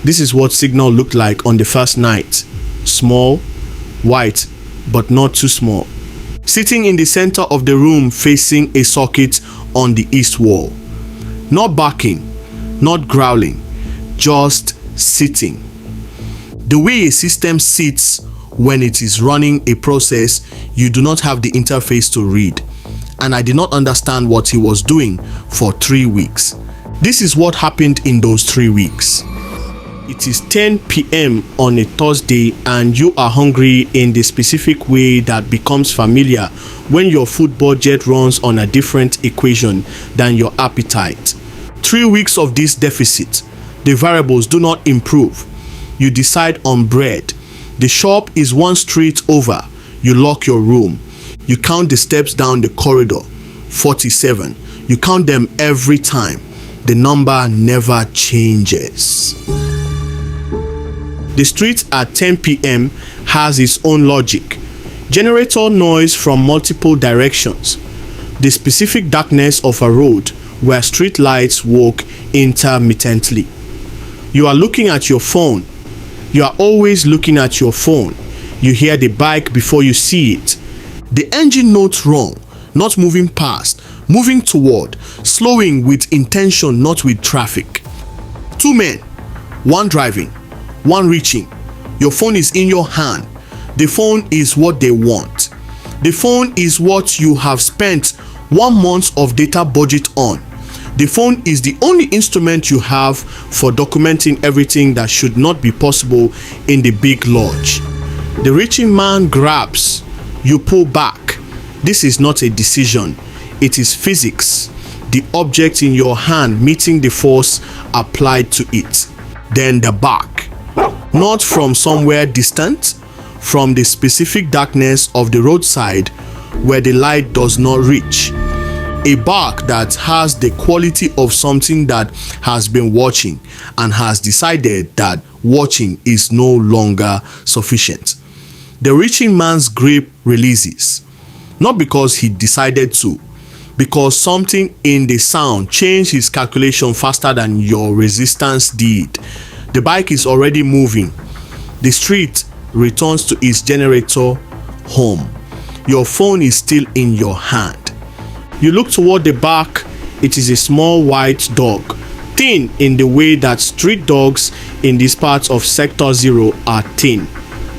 This is what Signal looked like on the first night. Small, white, but not too small. Sitting in the center of the room facing a socket on the east wall. Not barking, not growling, just sitting. The way a system sits when it is running a process, you do not have the interface to read. And I did not understand what he was doing for 3 weeks. This is what happened in those 3 weeks. It is 10 p.m. on a Thursday and you are hungry in the specific way that becomes familiar when your food budget runs on a different equation than your appetite. 3 weeks of this deficit, the variables do not improve. You decide on bread. The shop is 1 street over. You lock your room. You count the steps down the corridor, 47. You count them every time. The number never changes. The street at 10 p.m. has its own logic. Generator noise from multiple directions. The specific darkness of a road where street lights work intermittently. You are looking at your phone. You are always looking at your phone. You hear the bike before you see it. The engine notes wrong, not moving past, moving toward, slowing with intention, not with traffic. 2 men, 1 driving, 1 reaching. Your phone is in your hand. The phone is what they want. The phone is what you have spent 1 month of data budget on. The phone is the only instrument you have for documenting everything that should not be possible in the big lodge. The reaching man grabs, you pull back. This is not a decision. It is physics. The object in your hand meeting the force applied to it. Then the back. Not from somewhere distant, from the specific darkness of the roadside where the light does not reach. A bark that has the quality of something that has been watching and has decided that watching is no longer sufficient. The reaching man's grip releases, not because he decided to, because something in the sound changed his calculation faster than your resistance did. The bike is already moving. The street returns to its generator home. Your phone is still in your hand. You look toward the back. It is a small white dog, thin in the way that street dogs in these parts of Sector 0 are thin.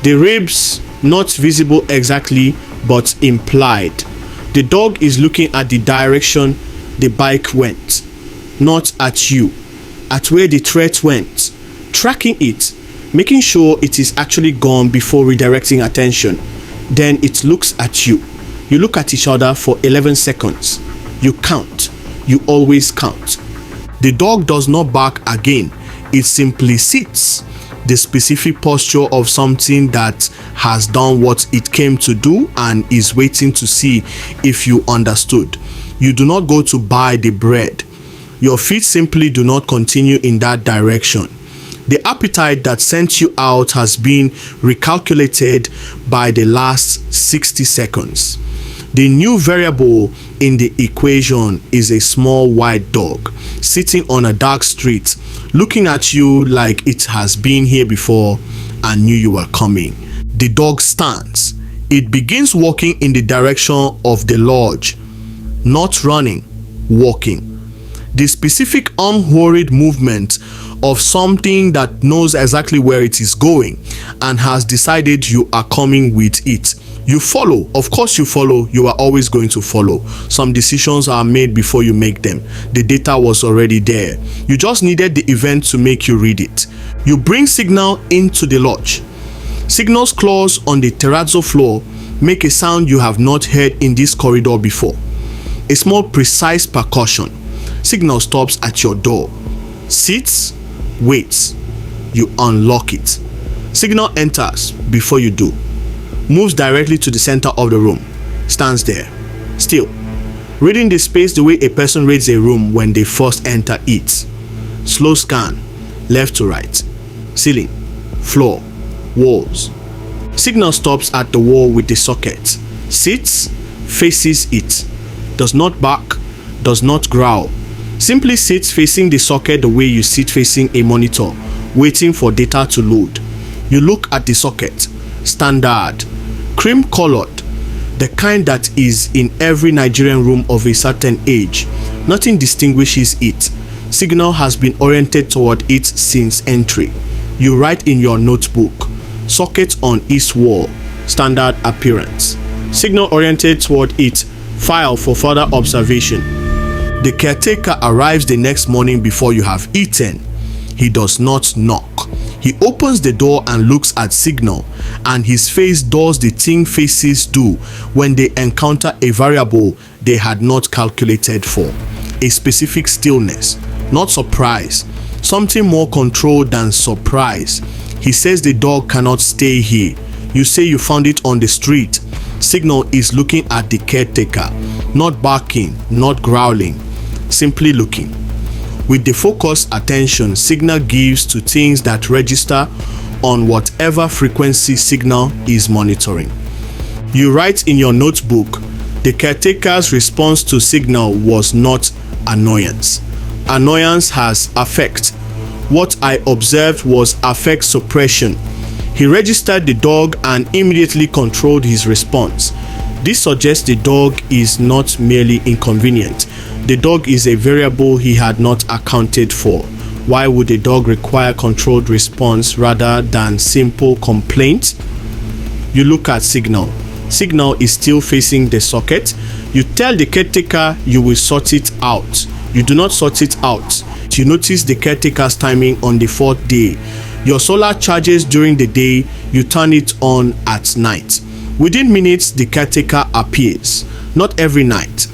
The ribs not visible exactly, but implied. The dog is looking at the direction the bike went, not at you, at where the threat went, tracking it, making sure it is actually gone before redirecting attention. Then it looks at you. You look at each other for 11 seconds. You count. You always count. The dog does not bark again. It simply sits. The specific posture of something that has done what it came to do and is waiting to see if you understood. You do not go to buy the bread. Your feet simply do not continue in that direction. The appetite that sent you out has been recalculated by the last 60 seconds. The new variable in the equation is a small white dog sitting on a dark street, looking at you like it has been here before and knew you were coming. The dog stands. It begins walking in the direction of the lodge, not running, walking. The specific unhurried movement of something that knows exactly where it is going and has decided you are coming with it. You follow. Of course you follow. You are always going to follow. Some decisions are made before you make them. The data was already there. You just needed the event to make you read it. You bring Signal into the lodge. Signal's claws on the terrazzo floor make a sound you have not heard in this corridor before. A small precise percussion. Signal stops at your door. Sits, waits. You unlock it. Signal enters before you do. Moves directly to the center of the room. Stands there, still, reading the space the way a person reads a room when they first enter it. Slow scan, left to right, ceiling, floor, walls. Signal stops at the wall with the socket. Sits, faces it. Does not bark, does not growl. Simply sits facing the socket the way you sit facing a monitor waiting for data to load. You look at the socket, standard, cream colored, the kind that is in every Nigerian room of a certain age. Nothing distinguishes it. Signal has been oriented toward it since entry. You write in your notebook, socket on east wall, standard appearance. Signal oriented toward it, file for further observation. The caretaker arrives the next morning before you have eaten. He does not knock. He opens the door and looks at Signal, and his face does the thing faces do when they encounter a variable they had not calculated for. A specific stillness, not surprise, something more controlled than surprise. He says the dog cannot stay here. You say you found it on the street. Signal is looking at the caretaker, not barking, not growling, simply looking. With the focused attention Signal gives to things that register on whatever frequency Signal is monitoring. You write in your notebook, the caretaker's response to Signal was not annoyance. Annoyance has affect. What I observed was affect suppression. He registered the dog and immediately controlled his response. This suggests the dog is not merely inconvenient. The dog is a variable he had not accounted for. Why would a dog require controlled response rather than simple complaint? You look at Signal. Signal is still facing the socket. You tell the caretaker you will sort it out. You do not sort it out. You notice the caretaker's timing on the 4th day. Your solar charges during the day, you turn it on at night. Within minutes, the caretaker appears. Not every night,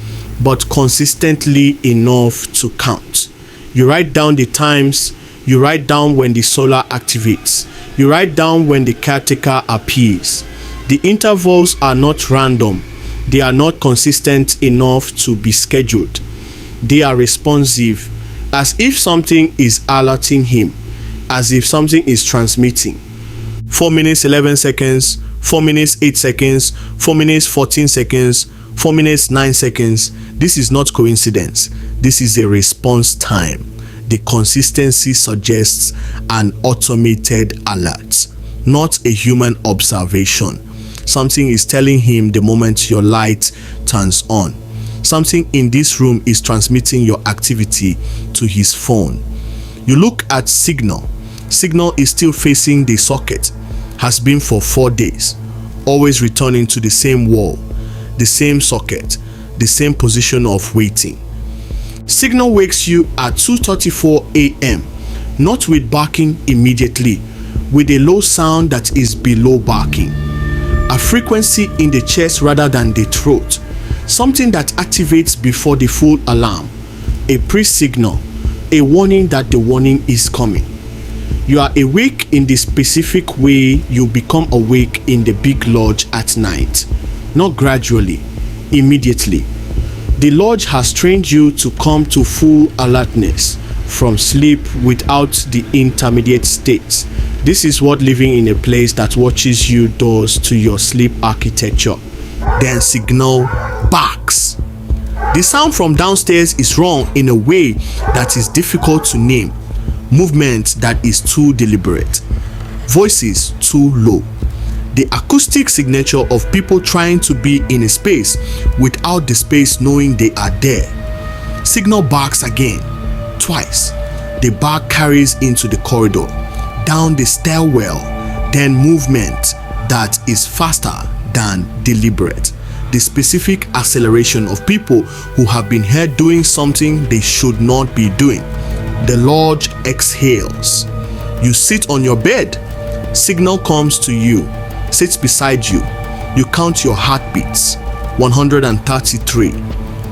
but consistently enough to count. You write down the times. You write down when the solar activates. You write down when the caretaker appears. The intervals are not random. They are not consistent enough to be scheduled. They are responsive, as if something is alerting him, as if something is transmitting. 4 minutes 11 seconds, 4 minutes 8 seconds, 4 minutes 14 seconds, 4 minutes 9 seconds. This is not coincidence. This is a response time. The consistency suggests an automated alert, not a human observation. Something is telling him the moment your light turns on. Something in this room is transmitting your activity to his phone. You look at Signal. Signal is still facing the socket. Has been for 4 days. Always returning to the same wall, the same socket, the same position of waiting. Signal wakes you at 2:34 a.m. Not with barking immediately, with a low sound that is below barking. A frequency in the chest rather than the throat. Something that activates before the full alarm. A pre-signal, a warning that the warning is coming. You are awake in the specific way you become awake in the big lodge at night. Not gradually, immediately. The lodge has trained you to come to full alertness from sleep without the intermediate states. This is what living in a place that watches you does to your sleep architecture. Then Signal barks. The sound from downstairs is wrong in a way that is difficult to name. Movement that is too deliberate. Voices too low. The acoustic signature of people trying to be in a space without the space knowing they are there. Signal barks again, twice. The bark carries into the corridor, down the stairwell, then movement that is faster than deliberate. The specific acceleration of people who have been heard doing something they should not be doing. The lodge exhales. You sit on your bed. Signal comes to you, sits beside you. You count your heartbeats. 133.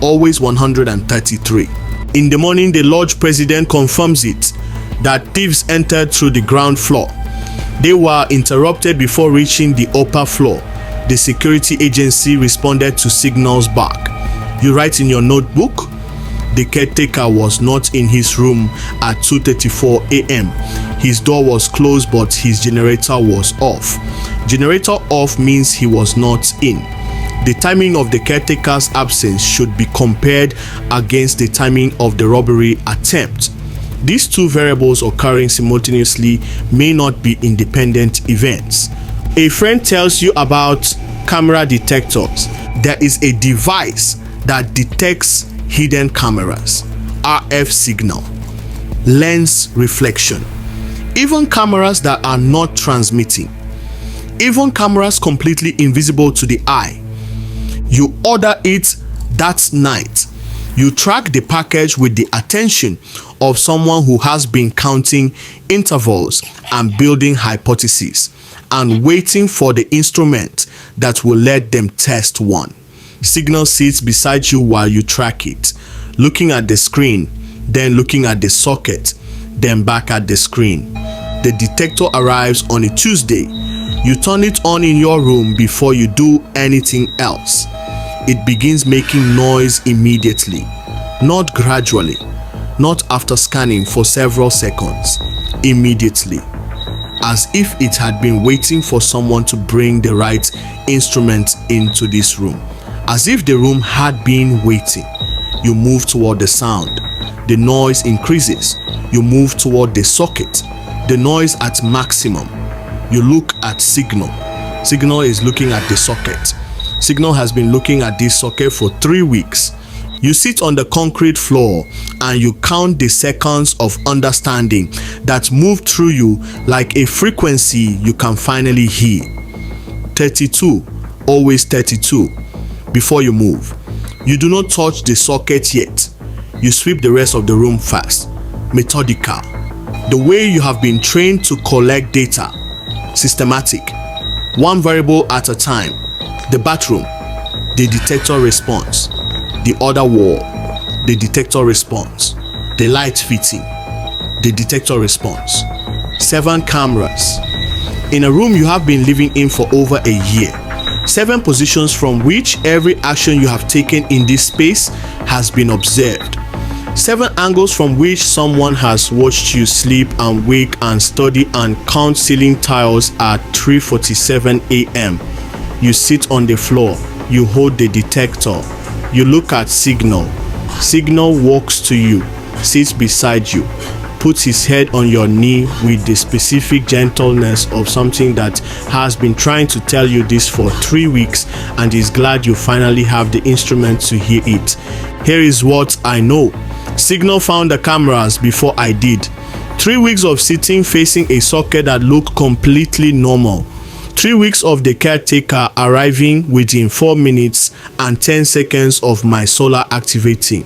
Always 133. In the morning, the lodge president confirms it, that thieves entered through the ground floor. They were interrupted before reaching the upper floor. The security agency responded to Signal's bark. You write in your notebook, the caretaker was not in his room at 2:34 a.m. His door was closed, but his generator was off. Generator off means he was not in. The timing of the caretaker's absence should be compared against the timing of the robbery attempt. These two variables occurring simultaneously may not be independent events. A friend tells you about camera detectors. There is a device that detects hidden cameras, RF signal, lens reflection, even cameras that are not transmitting, even cameras completely invisible to the eye. You order it that night. You track the package with the attention of someone who has been counting intervals and building hypotheses and waiting for the instrument that will let them test one. Signal sits beside you while you track it, looking at the screen, then looking at the socket, then back at the screen. The detector arrives on a Tuesday. You turn it on in your room before you do anything else. It begins making noise immediately, not gradually, not after scanning for several seconds, immediately, as if it had been waiting for someone to bring the right instrument into this room, as if the room had been waiting. You move toward the sound. The noise increases. You move toward the socket. The noise at maximum. You look at Signal. Signal is looking at the socket. Signal has been looking at this socket for 3 weeks. You sit on the concrete floor and you count the seconds of understanding that move through you like a frequency you can finally hear. 32, always 32, before you move. You do not touch the socket yet. You sweep the rest of the room fast, methodical, the way you have been trained to collect data, systematic, one variable at a time. The bathroom, the detector response. The other wall, the detector response. The light fitting, the detector response. 7 cameras. In a room you have been living in for over a year. 7 positions from which every action you have taken in this space has been observed. 7 angles from which someone has watched you sleep and wake and study and count ceiling tiles at 3:47 a.m. You sit on the floor. You hold the detector. You look at Signal. Signal walks to you, sits beside you, puts his head on your knee with the specific gentleness of something that has been trying to tell you this for 3 weeks and is glad you finally have the instrument to hear it. Here is what I know. Signal found the cameras before I did. 3 weeks of sitting facing a socket that looked completely normal. 3 weeks of the caretaker arriving within 4 minutes and 10 seconds of my solar activating.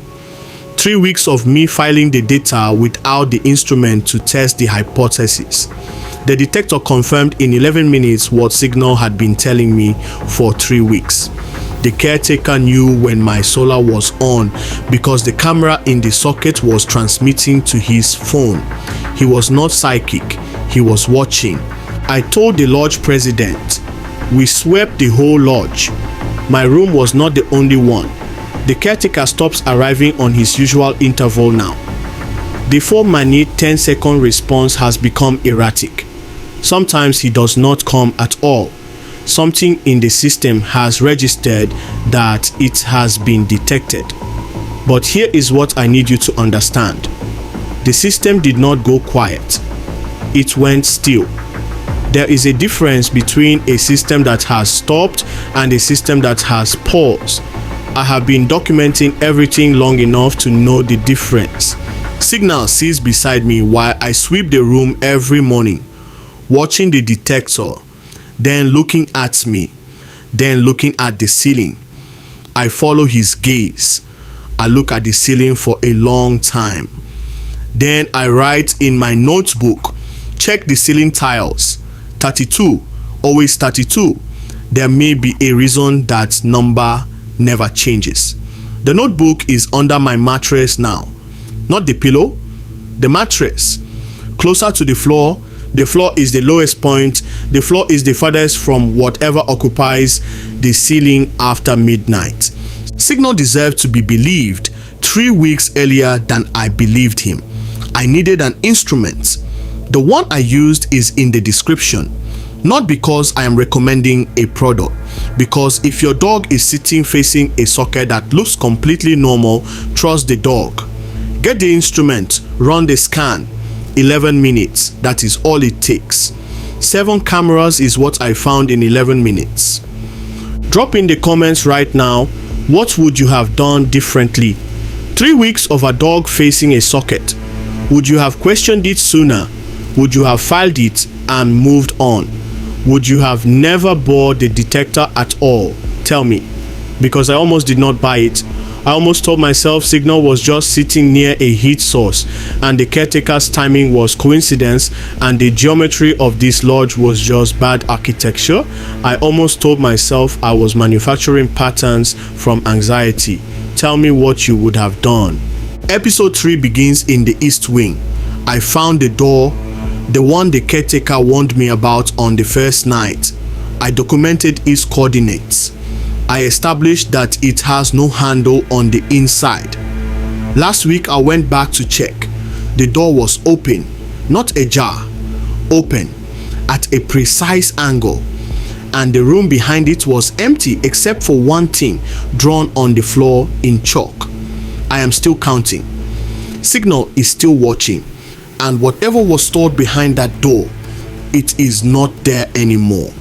3 weeks of me filing the data without the instrument to test the hypothesis. The detector confirmed in 11 minutes what Signal had been telling me for 3 weeks. The caretaker knew when my solar was on because the camera in the socket was transmitting to his phone. He was not psychic, he was watching. I told the lodge president. We swept the whole lodge. My room was not the only one. The caretaker stops arriving on his usual interval now. The 4-minute 10-second response has become erratic. Sometimes he does not come at all. Something in the system has registered that it has been detected. But here is what I need you to understand. The system did not go quiet. It went still. There is a difference between a system that has stopped and a system that has paused. I have been documenting everything long enough to know the difference. Signal sits beside me while I sweep the room every morning, watching the detector, then looking at me, then looking at the ceiling. I follow his gaze. I look at the ceiling for a long time. Then I write in my notebook, check the ceiling tiles. 32, always 32. There may be a reason that number never changes. The notebook is under my mattress now. Not the pillow, the mattress. Closer to the floor. The floor is the lowest point. The floor is the farthest from whatever occupies the ceiling after midnight. Signal deserved to be believed 3 weeks earlier than I believed him. I needed an instrument. The one I used is in the description. Not because I am recommending a product, because if your dog is sitting facing a socket that looks completely normal, trust the dog. Get the instrument, run the scan, 11 minutes, that is all it takes. 7 cameras is what I found in 11 minutes. Drop in the comments right now, what would you have done differently? 3 weeks of a dog facing a socket. Would you have questioned it sooner? Would you have filed it and moved on? Would you have never bought the detector at all? Tell me, because I almost did not buy it. I almost told myself Signal was just sitting near a heat source and the caretaker's timing was coincidence and the geometry of this lodge was just bad architecture. I almost told myself I was manufacturing patterns from anxiety. Tell me what you would have done. Episode 3 begins in the east wing. I found the door, the one the caretaker warned me about on the first night. I documented its coordinates. I established that it has no handle on the inside. Last week I went back to check. The door was open, not ajar, open, at a precise angle, and the room behind it was empty except for one thing drawn on the floor in chalk. I am still counting. Signal is still watching, and whatever was stored behind that door, it is not there anymore.